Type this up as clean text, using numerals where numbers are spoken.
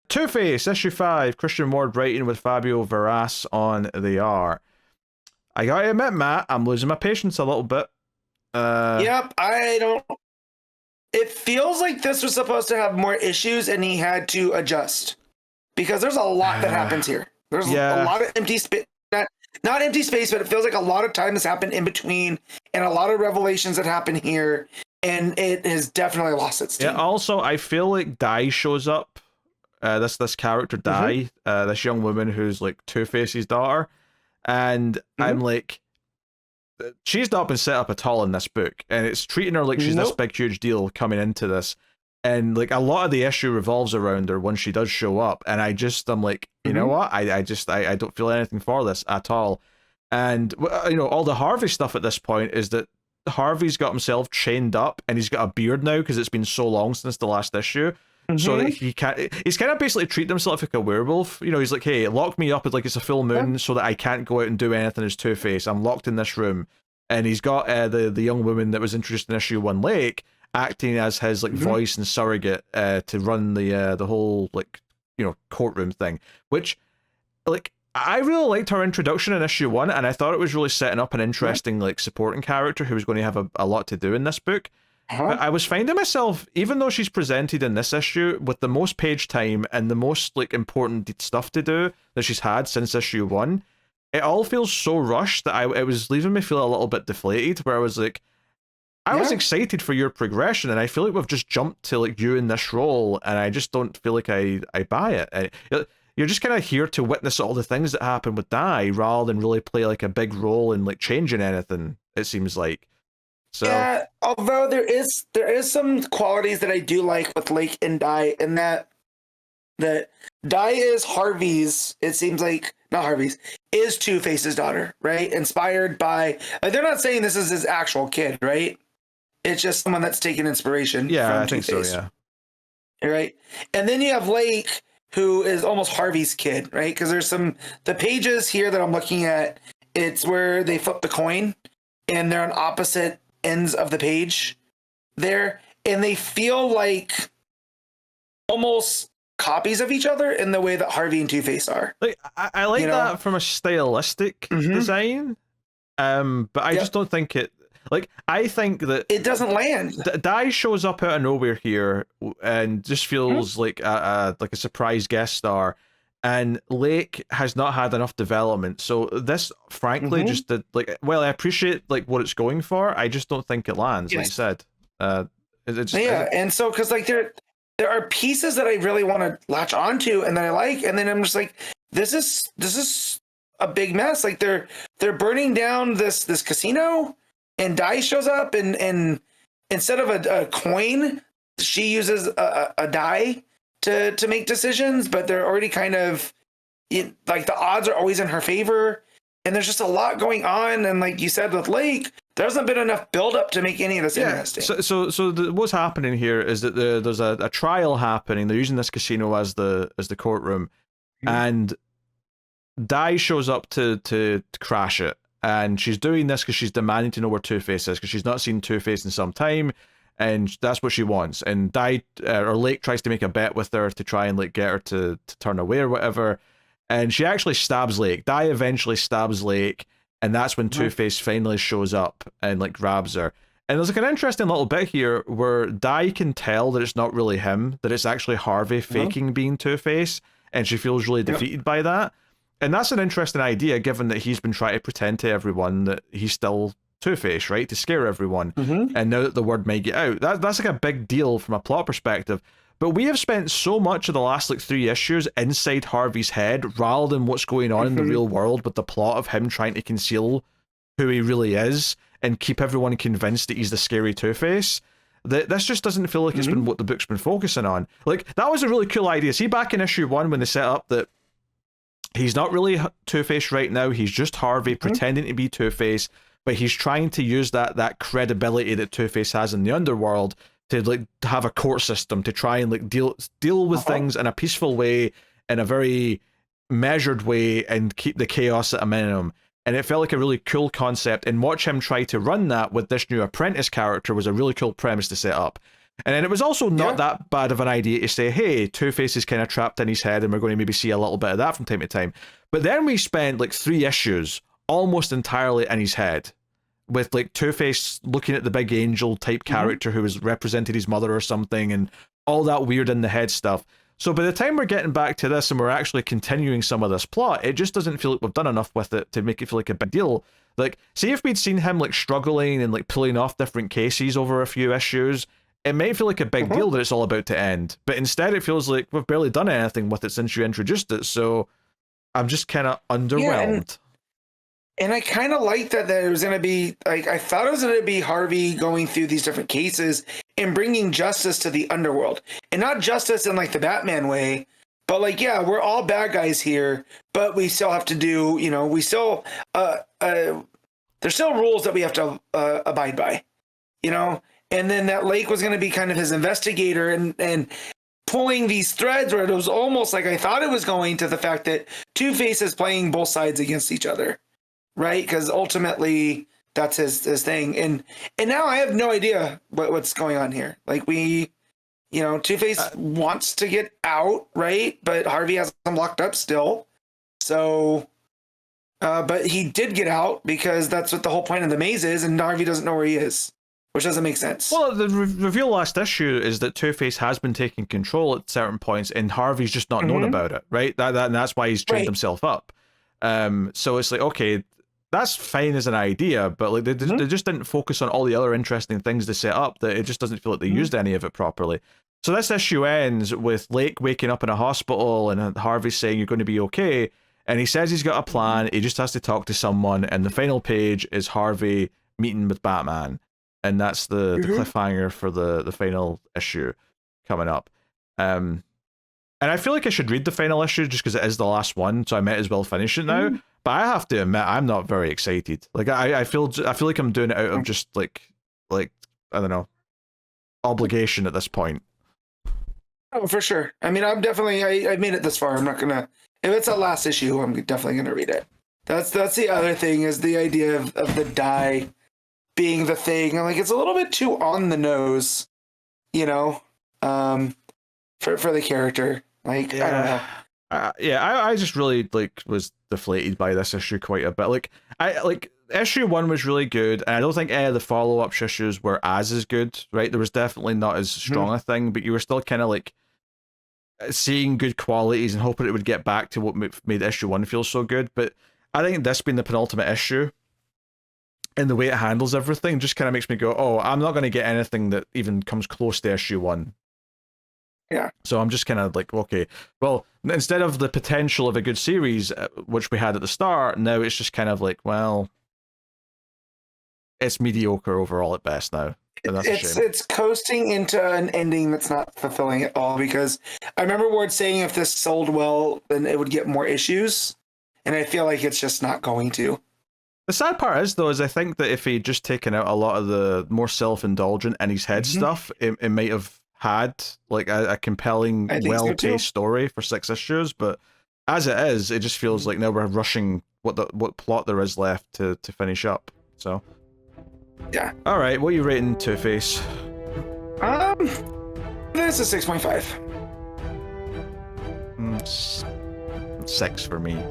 Two-Face, issue 5, Christian Ward writing with Fabio Veras on the art. I gotta admit, Matt, I'm losing my patience a little bit. Yep, I don't... It feels like this was supposed to have more issues and he had to adjust. Because there's a lot that happens here. There's a lot of empty space. Not empty space, but it feels like a lot of time has happened in between and a lot of revelations that happen here. And it has definitely lost its steam. Yeah, also, I feel like Dai shows up. This character, Dai, this young woman who's like Two-Face's daughter. And I'm like, she's not been set up at all in this book. And it's treating her like she's this big, huge deal coming into this. And like a lot of the issue revolves around her when she does show up. And I'm like, you know what? I don't feel anything for this at all. And, you know, all the Harvey stuff at this point is that Harvey's got himself chained up and he's got a beard now because it's been so long since the last issue. So that he's kind of basically treated himself like a werewolf. You know, he's like, hey, lock me up like it's a full moon so that I can't go out and do anything as Two-Face. I'm locked in this room. And he's got the young woman that was introduced in issue 1, Lake, acting as his like voice and surrogate to run the whole like, you know, courtroom thing, which like I really liked her introduction in issue 1, and I thought it was really setting up an interesting like supporting character who was going to have a lot to do in this book. But I was finding myself, even though she's presented in this issue with the most page time and the most like important stuff to do that she's had since issue 1, it all feels so rushed that it was leaving me feel a little bit deflated, where I was like, I was excited for your progression, and I feel like we've just jumped to like you in this role, and I just don't feel like I buy it. You're just kind of here to witness all the things that happen with Dai, rather than really play like a big role in like changing anything, it seems like. So yeah, although there is some qualities that I do like with Lake and Dai, in that Dai is Harvey's, it seems like, not Harvey's, is Two-Face's daughter, right? Inspired by, like, they're not saying this is his actual kid, right? It's just someone that's taken inspiration from I think Two-Face. so, yeah. Right? And then you have Lake, who is almost Harvey's kid, right? Because there's the pages here that I'm looking at, it's where they flip the coin, and they're on opposite ends of the page there, and they feel like almost copies of each other in the way that Harvey and Two-Face are. Like I like that from a stylistic design, but I just don't think it. Like, I think that it doesn't land. Dai shows up out of nowhere here and just feels like a surprise guest star, and Lake has not had enough development. So this, frankly, just did like. Well, I appreciate like what it's going for. I just don't think it lands. Like you said, and so because like there are pieces that I really want to latch onto and that I like, and then I'm just like, this is a big mess. Like they're burning down this casino. And Dai shows up, and instead of a coin, she uses a die to make decisions, but they're already kind of like the odds are always in her favor. And there's just a lot going on. And like you said with Lake, there hasn't been enough build up to make any of this interesting. So what's happening here is that there's a trial happening. They're using this casino as the courtroom, and Dai shows up to crash it. And she's doing this because she's demanding to know where Two-Face is, because she's not seen Two-Face in some time, and that's what she wants. And Lake tries to make a bet with her to try and like get her to turn away or whatever. And she actually stabs Lake. Dai eventually stabs Lake, and that's when Two-Face finally shows up and like grabs her. And there's like an interesting little bit here where Dai can tell that it's not really him, that it's actually Harvey faking being Two-Face, and she feels really defeated by that. And that's an interesting idea, given that he's been trying to pretend to everyone that he's still Two-Face, right? To scare everyone. And now that the word might get out, that's like a big deal from a plot perspective. But we have spent so much of the last like 3 issues inside Harvey's head, rather than what's going on in the real world with the plot of him trying to conceal who he really is and keep everyone convinced that he's the scary Two-Face. This just doesn't feel like it's been what the book's been focusing on. Like, that was a really cool idea. See, back in issue 1 when they set up that he's not really Two-Face right now, he's just Harvey pretending to be Two-Face, but he's trying to use that credibility that Two-Face has in the underworld to like have a court system to try and like deal with things in a peaceful way, in a very measured way, and keep the chaos at a minimum. And it felt like a really cool concept, and watch him try to run that with this new apprentice character was a really cool premise to set up. And then it was also not that bad of an idea to say, hey, Two-Face is kind of trapped in his head and we're going to maybe see a little bit of that from time to time. But then we spent like 3 issues almost entirely in his head, with like Two-Face looking at the big angel type character who was represented his mother or something, and all that weird in the head stuff. So by the time we're getting back to this and we're actually continuing some of this plot, it just doesn't feel like we've done enough with it to make it feel like a big deal. Like, see if we'd seen him like struggling and like pulling off different cases over a few issues, it may feel like a big deal that it's all about to end. But instead it feels like we've barely done anything with it since you introduced it. So I'm just kind of underwhelmed. And I kind of like that it was going to be, like, I thought it was going to be Harvey going through these different cases and bringing justice to the underworld. And not justice in, like, the Batman way, but, like, yeah, we're all bad guys here, but we still have to do, you know, we still, there's still rules that we have to abide by, you know? And then that Lake was going to be kind of his investigator and pulling these threads where it was almost like I thought it was going to the fact that Two-Face is playing both sides against each other. Right, because ultimately that's his thing, and now I have no idea what's going on here. Like Two-Face wants to get out, right? But Harvey has him locked up still. So, but he did get out because that's what the whole point of the maze is, and Harvey doesn't know where he is, which doesn't make sense. Well, the reveal last issue is that Two-Face has been taking control at certain points, and Harvey's just not known about it, right? And that's why he's trained himself up. So it's like, okay, that's fine as an idea, but like they just didn't focus on all the other interesting things to set up, that it just doesn't feel like they used any of it properly. So this issue ends with Lake waking up in a hospital and Harvey saying you're going to be okay, and he says he's got a plan, he just has to talk to someone, and the final page is Harvey meeting with Batman, and that's the cliffhanger for the final issue coming up. And I feel like I should read the final issue just because it is the last one, so I might as well finish it now. But I have to admit, I'm not very excited. Like I feel like I'm doing it out of just like I don't know, obligation at this point. Oh, for sure. I mean, I'm definitely I made it this far. I'm not gonna, if it's a last issue, I'm definitely gonna read it. That's the other thing, is the idea of the die being the thing. I'm like, it's a little bit too on the nose, you know, for the character. Like, I don't know. I just really was deflated by this issue quite a bit. Like issue 1 was really good, and I don't think any of the follow-up issues were as good, right? There was definitely not as strong a thing, but you were still kind of like seeing good qualities and hoping it would get back to what made issue 1 feel so good. But I think this being the penultimate issue, and the way it handles everything just kind of makes me go, oh, I'm not going to get anything that even comes close to issue 1. Yeah. So I'm just kind of like, okay, well, instead of the potential of a good series, which we had at the start, now it's just kind of like, well, it's mediocre overall at best now. And that's a shame. It's coasting into an ending that's not fulfilling at all, because I remember Ward saying if this sold well, then it would get more issues, and I feel like it's just not going to. The sad part is, though, is I think that if he'd just taken out a lot of the more self-indulgent in his head stuff, it might have had like a compelling, well-paced story for 6 issues. But as it is, it just feels like now we're rushing what plot there is left to finish up. So yeah. All right, what are you rating Two-Face? This is 6.5. 6 for me.